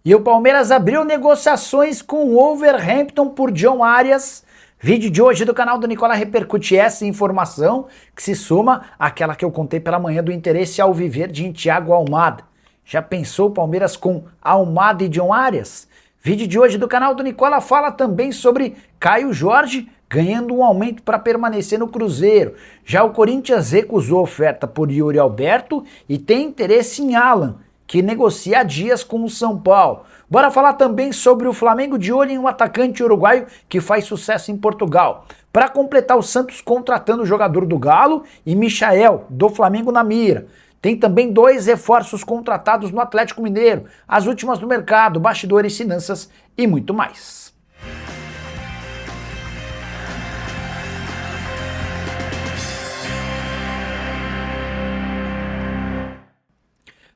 E o Palmeiras abriu negociações com o Wolverhampton por John Arias. Vídeo de hoje do canal do Nicola repercute essa informação que se soma àquela que eu contei pela manhã do interesse alviverde em Thiago Almada. Já pensou o Palmeiras com Almada e John Arias? Vídeo de hoje do canal do Nicola fala também sobre Caio Jorge ganhando um aumento para permanecer no Cruzeiro. Já o Corinthians recusou oferta por Yuri Alberto e tem interesse em Alan, que negocia há dias com o São Paulo. Bora falar também sobre o Flamengo de olho em um atacante uruguaio que faz sucesso em Portugal. Para completar, o Santos contratando o jogador do Galo e Michael, do Flamengo na mira. Tem também 2 reforços contratados no Atlético Mineiro, as últimas do mercado, bastidores, finanças e muito mais.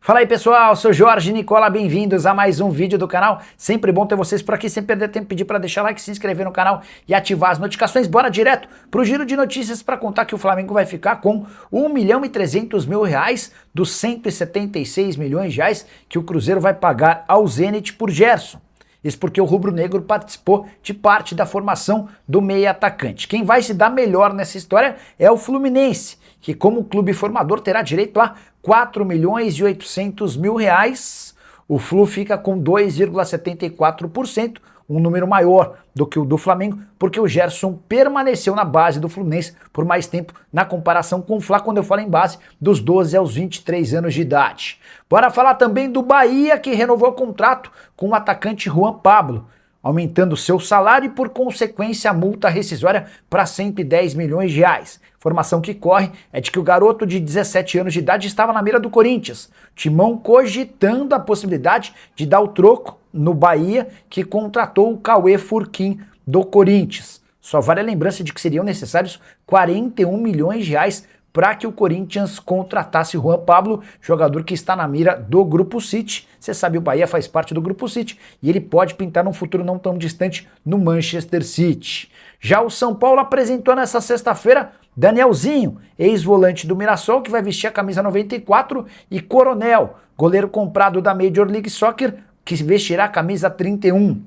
Fala aí pessoal, sou Jorge Nicola, bem-vindos a mais um vídeo do canal. Sempre bom ter vocês por aqui, sem perder tempo, pedir para deixar like, se inscrever no canal e ativar as notificações. Bora direto pro giro de notícias para contar que o Flamengo vai ficar com R$1.300.000 dos 176 milhões de reais que o Cruzeiro vai pagar ao Zenit por Gerson. Isso porque o rubro-negro participou de parte da formação do meia atacante. Quem vai se dar melhor nessa história é o Fluminense, que como clube formador terá direito a R$4.800.000. O Flu fica com 2,74%, um número maior do que o do Flamengo, porque o Gerson permaneceu na base do Fluminense por mais tempo na comparação com o Fla, quando eu falo em base, dos 12 aos 23 anos de idade. Bora falar também do Bahia, que renovou o contrato com o atacante Juan Pablo, aumentando seu salário e, por consequência, a multa rescisória para 110 milhões de reais. Informação que corre é de que o garoto de 17 anos de idade estava na mira do Corinthians. Timão cogitando a possibilidade de dar o troco no Bahia, que contratou o Cauê Furquim do Corinthians. Só vale a lembrança de que seriam necessários 41 milhões de reais para que o Corinthians contratasse Juan Pablo, jogador que está na mira do Grupo City. Você sabe, o Bahia faz parte do Grupo City e ele pode pintar num futuro não tão distante no Manchester City. Já o São Paulo apresentou nessa sexta-feira Danielzinho, ex-volante do Mirassol, que vai vestir a camisa 94, e Coronel, goleiro comprado da Major League Soccer, que vestirá a camisa 31.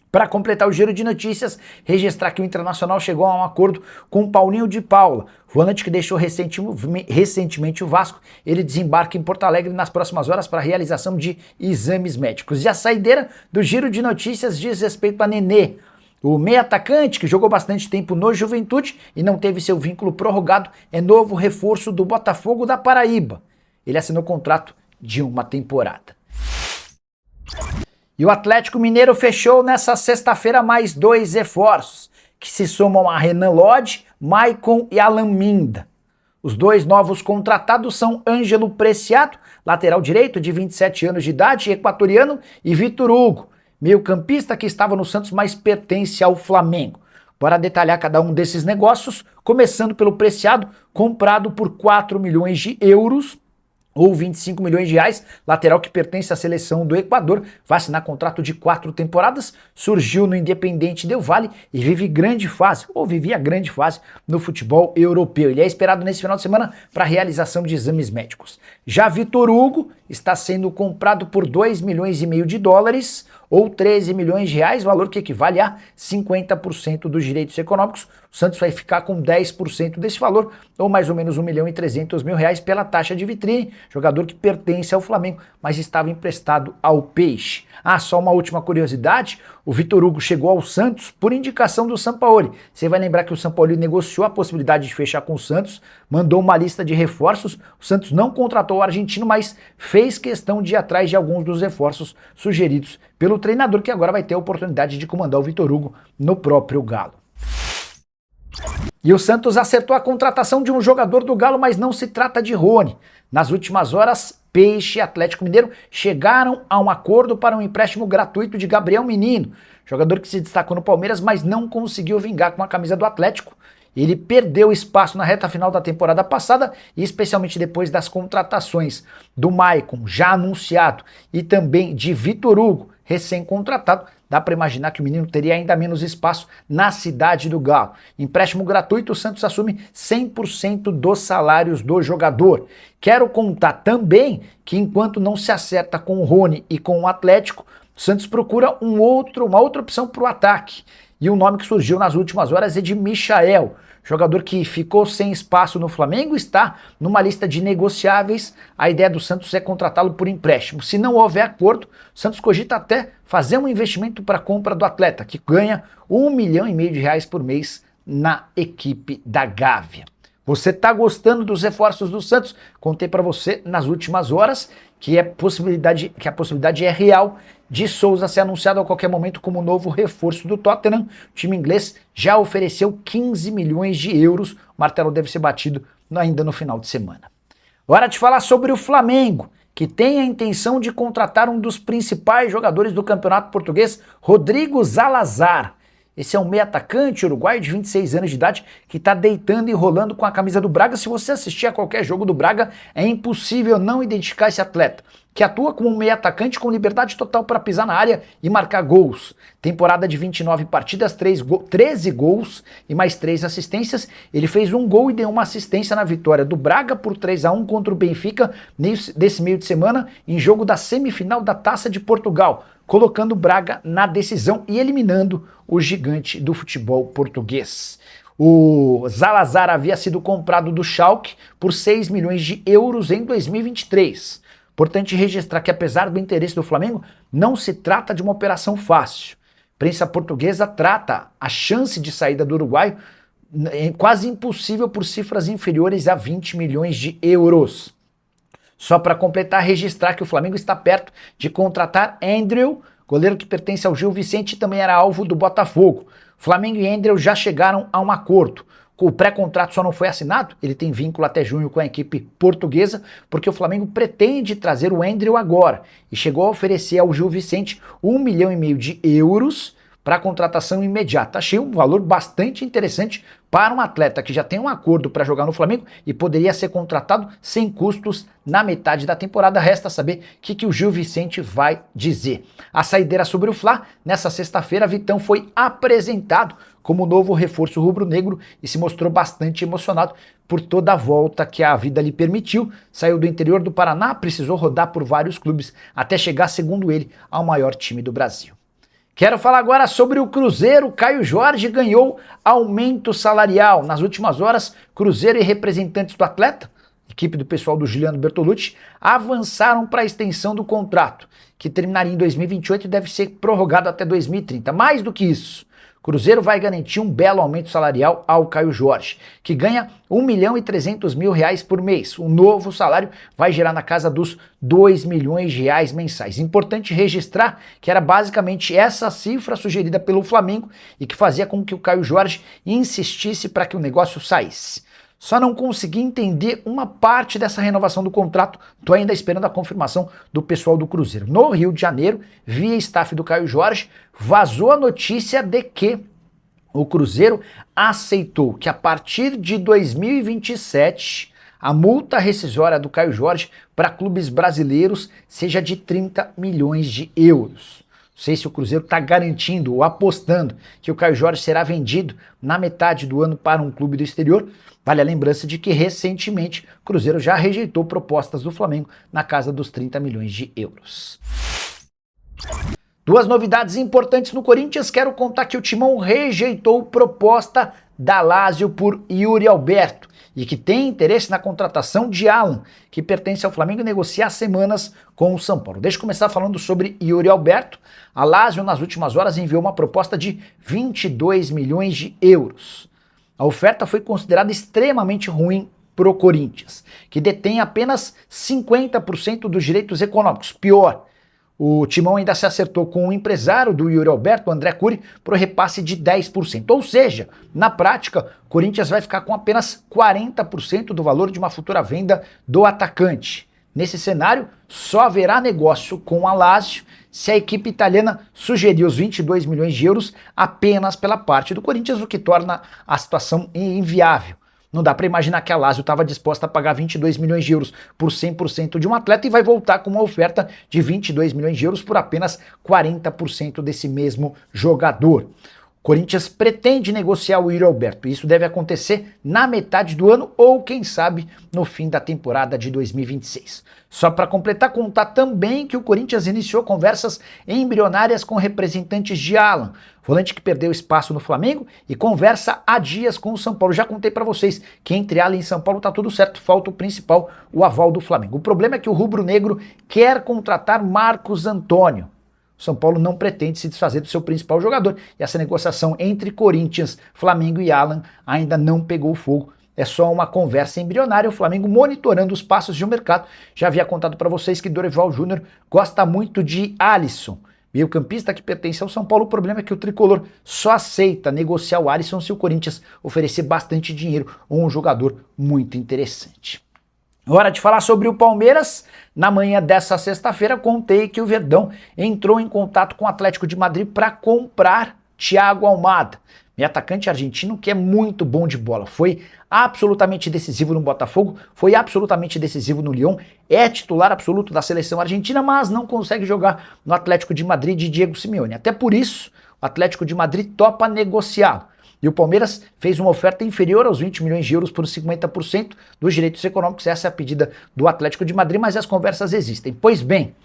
Para completar o giro de notícias, registrar que o Internacional chegou a um acordo com o Paulinho de Paula, volante que deixou recentemente o Vasco. Ele desembarca em Porto Alegre nas próximas horas para a realização de exames médicos. E a saideira do giro de notícias diz respeito a Nenê, o meia atacante que jogou bastante tempo no Juventude e não teve seu vínculo prorrogado, é novo reforço do Botafogo da Paraíba. Ele assinou contrato de uma temporada. E o Atlético Mineiro fechou nessa sexta-feira mais 2 reforços, que se somam a Renan Lodge, Maicon e Alan Minda. Os 2 novos contratados são Ângelo Preciado, lateral direito de 27 anos de idade, equatoriano, e Vitor Hugo, meio-campista que estava no Santos, mas pertence ao Flamengo. Bora detalhar cada um desses negócios, começando pelo Preciado, comprado por 4 milhões de euros, ou 25 milhões de reais, lateral que pertence à seleção do Equador, vai assinar contrato de 4 temporadas, surgiu no Independiente Del Valle e vivia grande fase no futebol europeu. Ele é esperado nesse final de semana para a realização de exames médicos. Já Vitor Hugo está sendo comprado por 2,5 milhões de dólares, ou 13 milhões de reais, valor que equivale a 50% dos direitos econômicos. O Santos vai ficar com 10% desse valor, ou mais ou menos R$1.300.000 pela taxa de vitrine, jogador que pertence ao Flamengo, mas estava emprestado ao Peixe. Só uma última curiosidade, o Vitor Hugo chegou ao Santos por indicação do Sampaoli. Você vai lembrar que o Sampaoli negociou a possibilidade de fechar com o Santos, mandou uma lista de reforços, o Santos não contratou o argentino, mas fez questão de ir atrás de alguns dos reforços sugeridos pelo treinador, que agora vai ter a oportunidade de comandar o Vitor Hugo no próprio Galo. E o Santos acertou a contratação de um jogador do Galo, mas não se trata de Rony. Nas últimas horas, Peixe e Atlético Mineiro chegaram a um acordo para um empréstimo gratuito de Gabriel Menino, jogador que se destacou no Palmeiras, mas não conseguiu vingar com a camisa do Atlético. Ele perdeu espaço na reta final da temporada passada, e especialmente depois das contratações do Maicon, já anunciado, e também de Vitor Hugo, recém-contratado, dá para imaginar que o menino teria ainda menos espaço na cidade do Galo. Empréstimo gratuito, o Santos assume 100% dos salários do jogador. Quero contar também que enquanto não se acerta com o Rony e com o Atlético, o Santos procura uma outra opção para o ataque. E o nome que surgiu nas últimas horas é de Michael, jogador que ficou sem espaço no Flamengo, está numa lista de negociáveis. A ideia do Santos é contratá-lo por empréstimo. Se não houver acordo, o Santos cogita até fazer um investimento para a compra do atleta, que ganha R$1,5 milhão por mês na equipe da Gávea. Você está gostando dos reforços do Santos? Contei para você nas últimas horas que a possibilidade é real de Souza ser anunciado a qualquer momento como novo reforço do Tottenham. O time inglês já ofereceu 15 milhões de euros. O martelo deve ser batido ainda no final de semana. Hora de falar sobre o Flamengo, que tem a intenção de contratar um dos principais jogadores do Campeonato Português, Rodrigo Zalazar. Esse é um meio atacante uruguaio de 26 anos de idade que está deitando e rolando com a camisa do Braga. Se você assistir a qualquer jogo do Braga, é impossível não identificar esse atleta, que atua como um meio atacante com liberdade total para pisar na área e marcar gols. Temporada de 29 partidas, 13 gols e mais 3 assistências. Ele fez um gol e deu uma assistência na vitória do Braga por 3-1 contra o Benfica desse meio de semana, em jogo da semifinal da Taça de Portugal, colocando o Braga na decisão e eliminando o gigante do futebol português. O Zalazar havia sido comprado do Schalke por 6 milhões de euros em 2023. Importante registrar que, apesar do interesse do Flamengo, não se trata de uma operação fácil. A imprensa portuguesa trata a chance de saída do uruguaio quase impossível por cifras inferiores a 20 milhões de euros. Só para completar, registrar que o Flamengo está perto de contratar Andrew, goleiro que pertence ao Gil Vicente e também era alvo do Botafogo. Flamengo e Andrew já chegaram a um acordo. O pré-contrato só não foi assinado, ele tem vínculo até junho com a equipe portuguesa, porque o Flamengo pretende trazer o Andrew agora e chegou a oferecer ao Gil Vicente R$1,5 milhão de euros para contratação imediata. Achei um valor bastante interessante para um atleta que já tem um acordo para jogar no Flamengo e poderia ser contratado sem custos na metade da temporada. Resta saber o que o Gil Vicente vai dizer. A saideira sobre o Fla, nessa sexta-feira, Vitão foi apresentado como novo reforço rubro-negro e se mostrou bastante emocionado por toda a volta que a vida lhe permitiu. Saiu do interior do Paraná, precisou rodar por vários clubes até chegar, segundo ele, ao maior time do Brasil. Quero falar agora sobre o Cruzeiro. Caio Jorge ganhou aumento salarial. Nas últimas horas, Cruzeiro e representantes do atleta, equipe do pessoal do Juliano Bertolucci, avançaram para a extensão do contrato, que terminaria em 2028 e deve ser prorrogado até 2030. Mais do que isso, Cruzeiro vai garantir um belo aumento salarial ao Caio Jorge, que ganha R$1,3 milhão por mês. O novo salário vai gerar na casa dos R$2 milhões mensais. Importante registrar que era basicamente essa cifra sugerida pelo Flamengo e que fazia com que o Caio Jorge insistisse para que o negócio saísse. Só não consegui entender uma parte dessa renovação do contrato, tô ainda esperando a confirmação do pessoal do Cruzeiro. No Rio de Janeiro, via staff do Caio Jorge, vazou a notícia de que o Cruzeiro aceitou que a partir de 2027 a multa rescisória do Caio Jorge para clubes brasileiros seja de 30 milhões de euros. Não sei se o Cruzeiro está garantindo ou apostando que o Caio Jorge será vendido na metade do ano para um clube do exterior. Vale a lembrança de que recentemente o Cruzeiro já rejeitou propostas do Flamengo na casa dos 30 milhões de euros. Duas novidades importantes no Corinthians. Quero contar que o Timão rejeitou proposta da Lazio por Yuri Alberto e que tem interesse na contratação de Alan, que pertence ao Flamengo, e negocia há semanas com o São Paulo. Deixa eu começar falando sobre Yuri Alberto. A Lazio, nas últimas horas, enviou uma proposta de 22 milhões de euros. A oferta foi considerada extremamente ruim para o Corinthians, que detém apenas 50% dos direitos econômicos. Pior, o Timão ainda se acertou com o empresário do Yuri Alberto, André Cury, para o repasse de 10%. Ou seja, na prática, o Corinthians vai ficar com apenas 40% do valor de uma futura venda do atacante. Nesse cenário, só haverá negócio com a Lazio se a equipe italiana sugerir os 22 milhões de euros apenas pela parte do Corinthians, o que torna a situação inviável. Não dá para imaginar que a Lazio estava disposta a pagar 22 milhões de euros por 100% de um atleta e vai voltar com uma oferta de 22 milhões de euros por apenas 40% desse mesmo jogador. Corinthians pretende negociar o Yuri Alberto. Isso deve acontecer na metade do ano ou, quem sabe, no fim da temporada de 2026. Só para completar, contar também que o Corinthians iniciou conversas embrionárias com representantes de Alan, volante que perdeu espaço no Flamengo e conversa há dias com o São Paulo. Já contei para vocês que entre Alan e São Paulo tá tudo certo, falta o principal, o aval do Flamengo. O problema é que o rubro-negro quer contratar Marcos Antônio. O São Paulo não pretende se desfazer do seu principal jogador e essa negociação entre Corinthians, Flamengo e Alan ainda não pegou fogo. É só uma conversa embrionária, o Flamengo monitorando os passos de um mercado. Já havia contado para vocês que Dorival Júnior gosta muito de Alisson, meio-campista que pertence ao São Paulo. O problema é que o tricolor só aceita negociar o Alisson se o Corinthians oferecer bastante dinheiro ou um jogador muito interessante. Hora de falar sobre o Palmeiras. Na manhã dessa sexta-feira, contei que o Verdão entrou em contato com o Atlético de Madrid para comprar Thiago Almada, meio atacante argentino que é muito bom de bola. Foi absolutamente decisivo no Botafogo, foi absolutamente decisivo no Lyon, é titular absoluto da seleção argentina, mas não consegue jogar no Atlético de Madrid de Diego Simeone. Até por isso, o Atlético de Madrid topa negociá-lo. E o Palmeiras fez uma oferta inferior aos 20 milhões de euros por 50% dos direitos econômicos. Essa é a pedida do Atlético de Madrid, mas as conversas existem. Pois bem,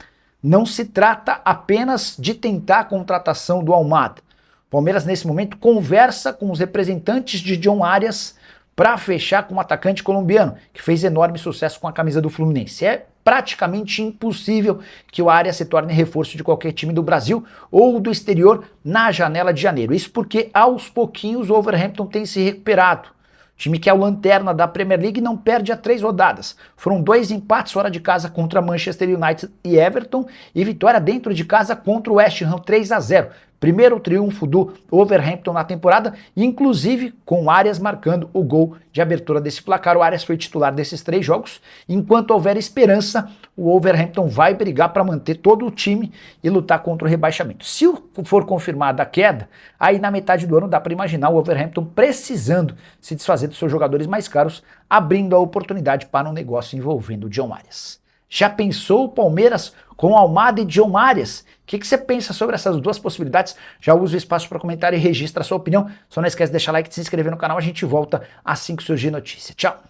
não se trata apenas de tentar a contratação do Almada. O Palmeiras, nesse momento, conversa com os representantes de John Arias para fechar com um atacante colombiano, que fez enorme sucesso com a camisa do Fluminense. É praticamente impossível que o Arias se torne reforço de qualquer time do Brasil ou do exterior na janela de janeiro. Isso porque, aos pouquinhos, o Wolverhampton tem se recuperado. O time que é o lanterna da Premier League não perde há 3 rodadas. Foram 2 empates fora de casa contra Manchester United e Everton e vitória dentro de casa contra o West Ham 3-0. Primeiro triunfo do Wolverhampton na temporada, inclusive com o Arias marcando o gol de abertura desse placar. O Arias foi titular desses 3 jogos. Enquanto houver esperança, o Wolverhampton vai brigar para manter todo o time e lutar contra o rebaixamento. Se for confirmada a queda, aí na metade do ano dá para imaginar o Wolverhampton precisando se desfazer dos seus jogadores mais caros, abrindo a oportunidade para um negócio envolvendo o John Arias. Já pensou o Palmeiras com Almada e John Arias? O que você pensa sobre essas duas possibilidades? Já usa o espaço para comentário e registra a sua opinião. Só não esquece de deixar like e de se inscrever no canal. A gente volta assim que surgir notícia. Tchau!